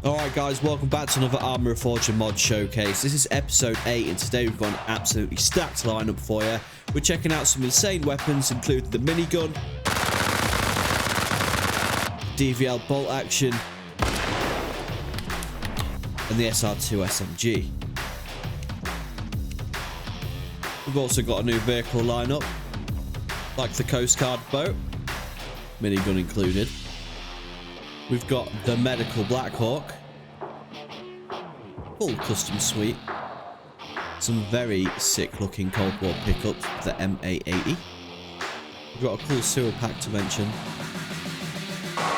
Alright guys, welcome back to another Arma Reforger Mod Showcase. This is episode 8 and today we've got an absolutely stacked lineup for you. We're checking out some insane weapons including the Minigun, DVL Bolt Action and the SR-2 SMG. We've also got a new vehicle lineup like the Coast Guard boat, Minigun included. We've got the Medical Black Hawk, full custom suite, some very sick looking Cold War pickups, the M880. We've got a cool sewer pack to mention.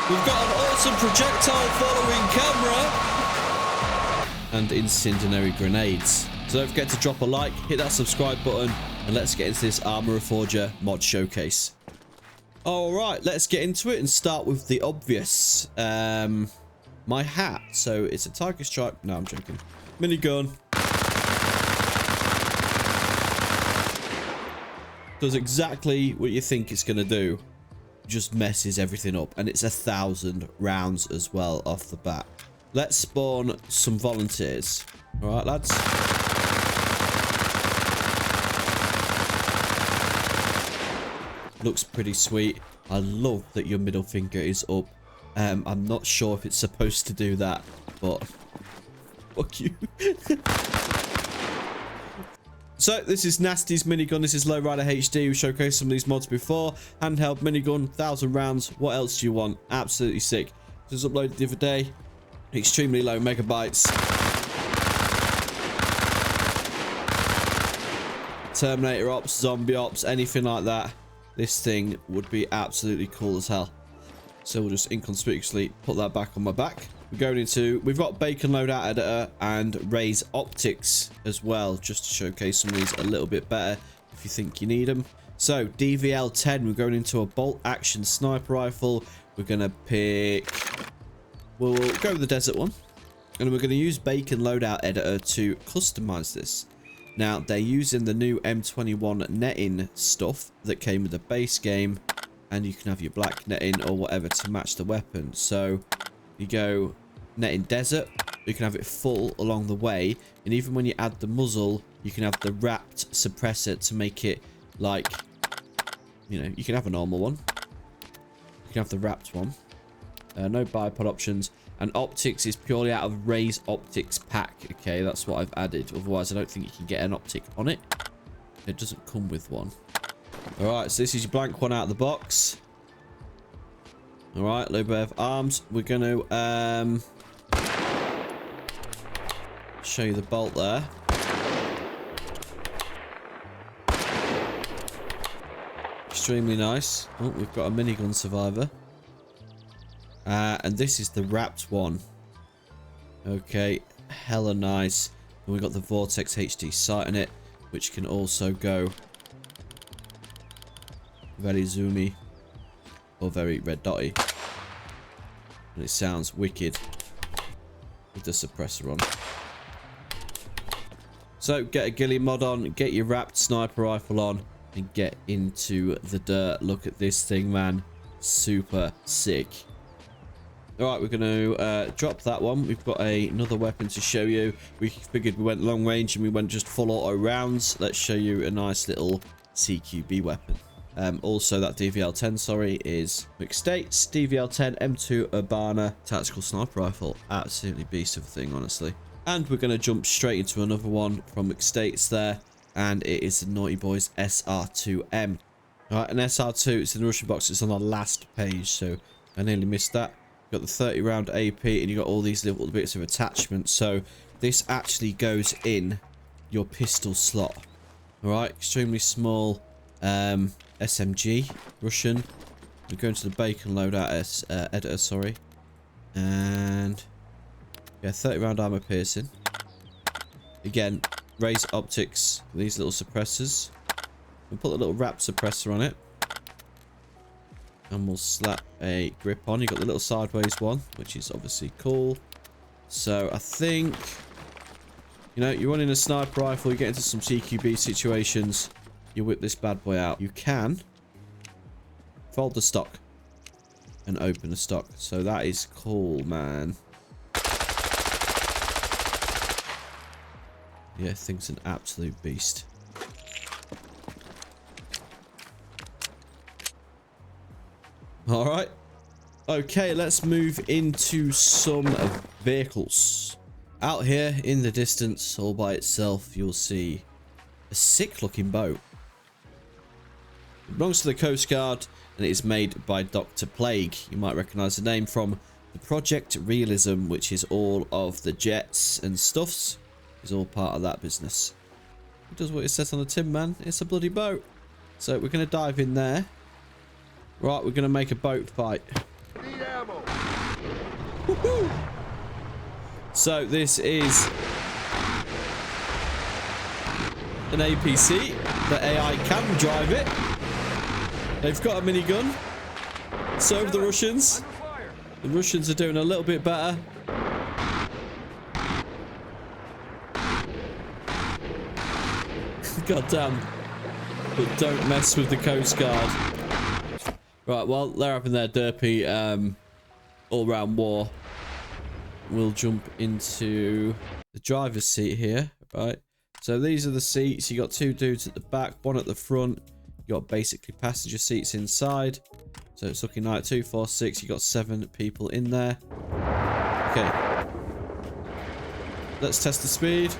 We've got an awesome Projectile-Following Camera and Incendiary Grenades. So don't forget to drop a like, hit that subscribe button, and let's get into this Arma Reforger Mod Showcase. Alright, let's get into it and start with the obvious. My hat. So it's a tiger stripe. No, I'm joking. Minigun. Does exactly what you think it's going to do. Just messes everything up. And it's 1,000 rounds as well off the bat. Let's spawn some volunteers. Alright, lads. Looks pretty sweet. I love that your middle finger is up. I'm not sure if it's supposed to do that, but fuck you. So this is Nasty's Minigun. This is Lowrider HD. We showcased some of these mods before. Handheld Minigun, 1,000 rounds. What else do you want? Absolutely sick. This was uploaded the other day. Extremely low megabytes. Terminator ops, zombie ops, anything like that. This thing would be absolutely cool as hell. So we'll just inconspicuously put that back on my back. We're going into, we've got Bacon Loadout Editor and Raise Optics as well, just to showcase some of these a little bit better if you think you need them. So DVL 10, we're going into a bolt action sniper rifle. We're going to pick, we'll go with the desert one. And we're going to use Bacon Loadout Editor to customize this. Now, they're using the new M21 netting stuff that came with the base game, and you can have your black netting or whatever to match the weapon. So, you go netting desert, you can have it full along the way, and even when you add the muzzle, you can have the wrapped suppressor to make it like, you know, you can have a normal one. You can have the wrapped one. No bipod options. And optics is purely out of Raise Optics pack. Okay, that's what I've added. Otherwise, I don't think you can get an optic on it. It doesn't come with one. Alright, so this is your blank one out of the box. Alright, low bev arms. We're going to show you the bolt there. Extremely nice. Oh, we've got a minigun survivor. And this is the wrapped one. Okay, hella nice. And we've got the Vortex HD sight in it, which can also go very zoomy or very red dotty. And it sounds wicked with the suppressor on. So get a ghillie mod on, get your wrapped sniper rifle on, and get into the dirt. Look at this thing, man. Super sick. Alright, we're going to drop that one. We've got another weapon to show you. We figured we went long range and we went just full auto rounds. Let's show you a nice little CQB weapon. Also, that DVL-10, sorry, is McStates. DVL-10 M2 Urbana Tactical Sniper Rifle. Absolutely beast of a thing, honestly. And we're going to jump straight into another one from McStates there. And it is the Naughty Boys SR-2M. Alright, an SR-2, it's in the Russian box. It's on the last page, so I nearly missed that. Got the 30 round AP and you got all these little bits of attachment. So this actually goes in your pistol slot. Alright, extremely small SMG, Russian. We're going to the Bacon Loadout Editor, sorry. And yeah, 30 round armor piercing. Again, Raise Optics, these little suppressors. We'll put a little wrap suppressor on it. And we'll slap a grip on. You got the little sideways one, which is obviously cool. So I think, you know, you're running a sniper rifle, you get into some CQB situations, you whip this bad boy out. You can fold the stock and open the stock. So that is cool, man. Yeah, thing's an absolute beast. Alright. Okay, let's move into some vehicles. Out here in the distance, all by itself, you'll see a sick looking boat. It belongs to the Coast Guard and it is made by Dr. Plague. You might recognize the name from the Project Realism, which is all of the jets and stuffs. Is all part of that business. It does what it says on the tin, man. It's a bloody boat. So we're going to dive in there. Right, we're going to make a boat fight. Need ammo. Woohoo! So this is an APC. The AI can drive it. They've got a minigun. So have the Russians. The Russians are doing a little bit better. God damn. But don't mess with the Coast Guard. Right, well, they're having their derpy all-round war. We'll jump into the driver's seat here, right? So these are the seats. You got two dudes at the back, one at the front. You got basically passenger seats inside. So it's looking like 2, 4, 6. You got 7 people in there. Okay. Let's test the speed.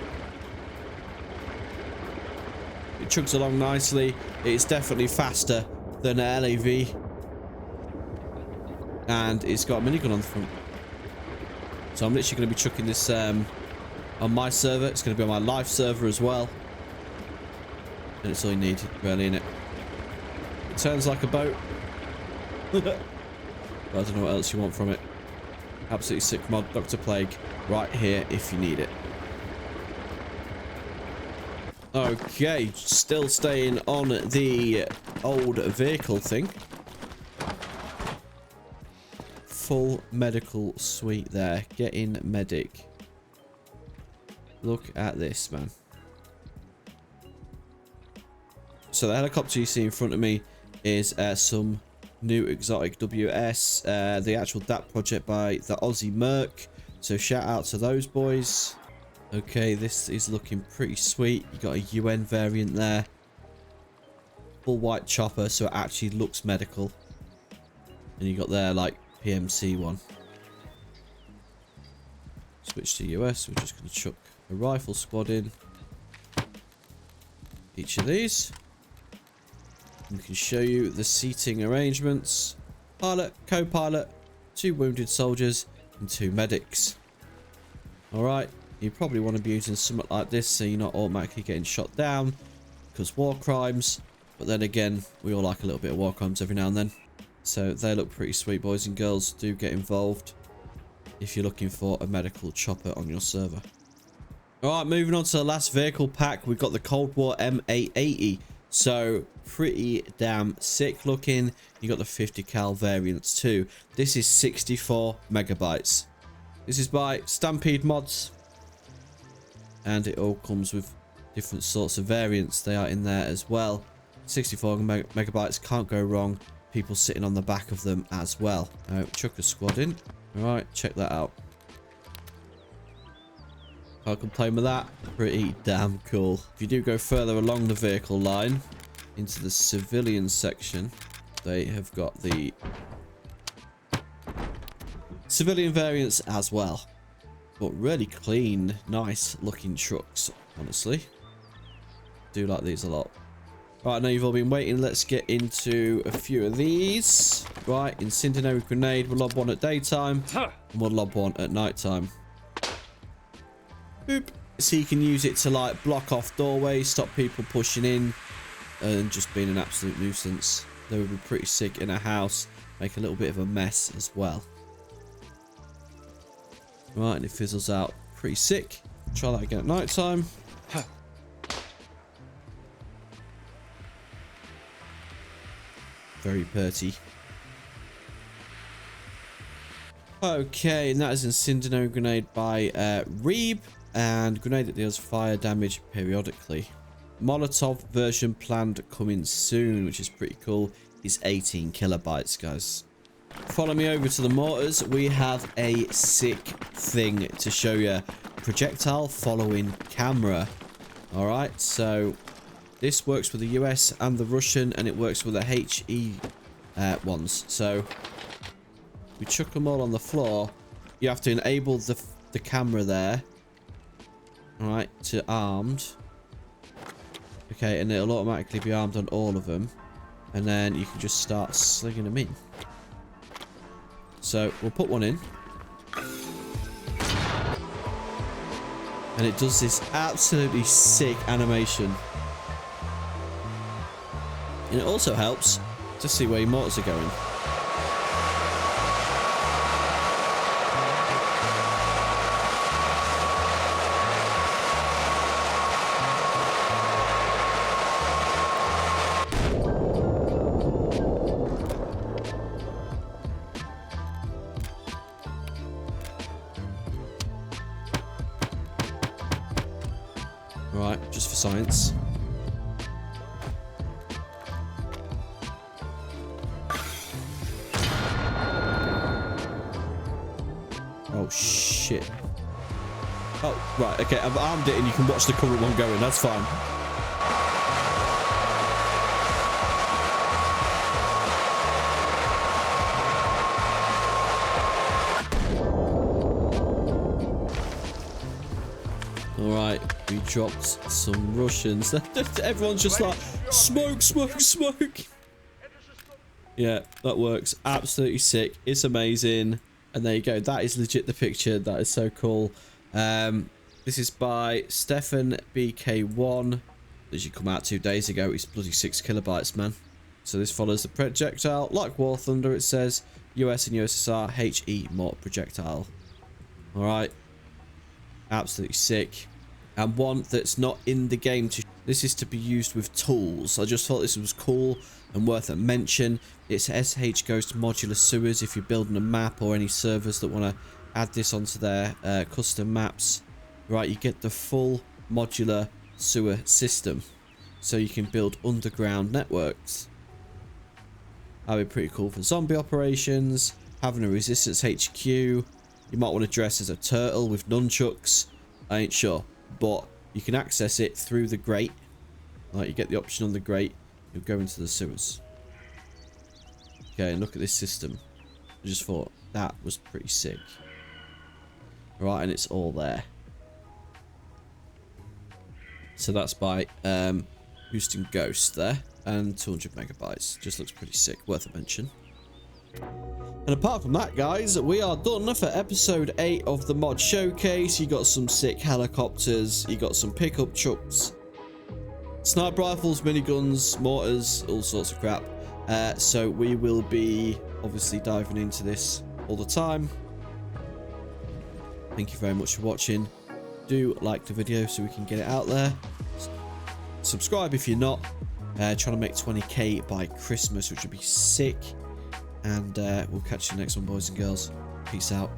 It chugs along nicely. It's definitely faster than an LAV. And it's got a minigun on the front. So I'm literally going to be chucking this on my server. It's going to be on my live server as well. And it's all you need, really, innit? It turns like a boat. But I don't know what else you want from it. Absolutely sick mod, Dr. Plague. Right here if you need it. Okay, still staying on the old vehicle thing. Full medical suite there. Get in medic. Look at this, man. So the helicopter you see in front of me is some new exotic WS. The actual DAP project by the Aussie Merc. So shout out to those boys. Okay, this is looking pretty sweet. You got a UN variant there. Full white chopper, so it actually looks medical. And you got there like PMC one. Switch to US. We're just going to chuck a rifle squad in each of these. We can show you the seating arrangements. Pilot, co-pilot, 2 wounded soldiers, and 2 medics. Alright, you probably want to be using something like this so you're not automatically getting shot down because war crimes. But then again, we all like a little bit of war crimes every now and then. So they look pretty sweet, boys and girls. Do get involved if you're looking for a medical chopper on your server. Alright, moving on to the last vehicle pack. We've got the Cold War M880. So pretty damn sick looking. You got the 50 cal variants too. This is 64 megabytes. This is by Stampede Mods. And it all comes with different sorts of variants. They are in there as well. 64 megabytes, can't go wrong. People sitting on the back of them as well. Chuck a squad in. Alright, check that out. Can't complain with that. Pretty damn cool. If you do go further along the vehicle line into the civilian section, they have got the civilian variants as well. But really clean, nice looking trucks, honestly. Do like these a lot. Right, I know you've all been waiting. Let's get into a few of these. Right, Incendiary Grenade. We'll lob one at daytime. And we'll lob one at nighttime. Boop. So you can use it to like block off doorways, stop people pushing in, and just being an absolute nuisance. They would be pretty sick in a house. Make a little bit of a mess as well. Right, and it fizzles out pretty sick. Try that again at night time. Very pretty. Okay, and that is Incendiary Grenade by Reeb. And grenade that deals fire damage periodically. Molotov version planned coming soon, which is pretty cool. It's 18 kilobytes, guys. Follow me over to the mortars. We have a sick thing to show you. Projectile-Following Camera. All right, so this works with the US and the Russian, and it works with the HE ones. So we chuck them all on the floor. You have to enable the camera there. All right, to armed. Okay, and it'll automatically be armed on all of them. And then you can just start slinging them in. So we'll put one in. And it does this absolutely sick animation. And it also helps to see where your mortars are going. Right, just for science. Oh, shit. Oh, right, okay, I've armed it and you can watch the current one going, that's fine. Alright, we dropped some Russians. Everyone's just like, smoke, smoke, smoke. Yeah, that works. Absolutely sick. It's amazing. And there you go. That is legit the picture. That is so cool. This is by Stefan BK1. This should come out 2 days ago. It's bloody 6 kilobytes, man. So this follows the projectile. Like War Thunder, it says US and USSR HE mortar projectile. Alright. Absolutely sick. And one that's not in the game. This is to be used with tools. I just thought this was cool and worth a mention. It's SH Ghost Modular Sewers if you're building a map or any servers that want to add this onto their custom maps. Right, you get the full modular sewer system. So you can build underground networks. That'd be pretty cool for zombie operations. Having a resistance HQ. You might want to dress as a turtle with nunchucks. I ain't sure. But you can access it through the grate. Like, you get the option on the grate. You'll go into the sewers. Okay, and look at this system. I just thought that was pretty sick. Right, and it's all there. So that's by Houston Ghost there. And 200 megabytes. Just looks pretty sick. Worth a mention. And apart from that, guys, we are done for episode 8 of the mod showcase. You got some sick helicopters, you got some pickup trucks, sniper rifles, miniguns, mortars, all sorts of crap. So we will be obviously diving into this all the time. Thank you very much for watching. Do like the video so we can get it out there. Subscribe if you're not. Trying to make 20k by Christmas, which would be sick. And we'll catch you next one, boys and girls. Peace out.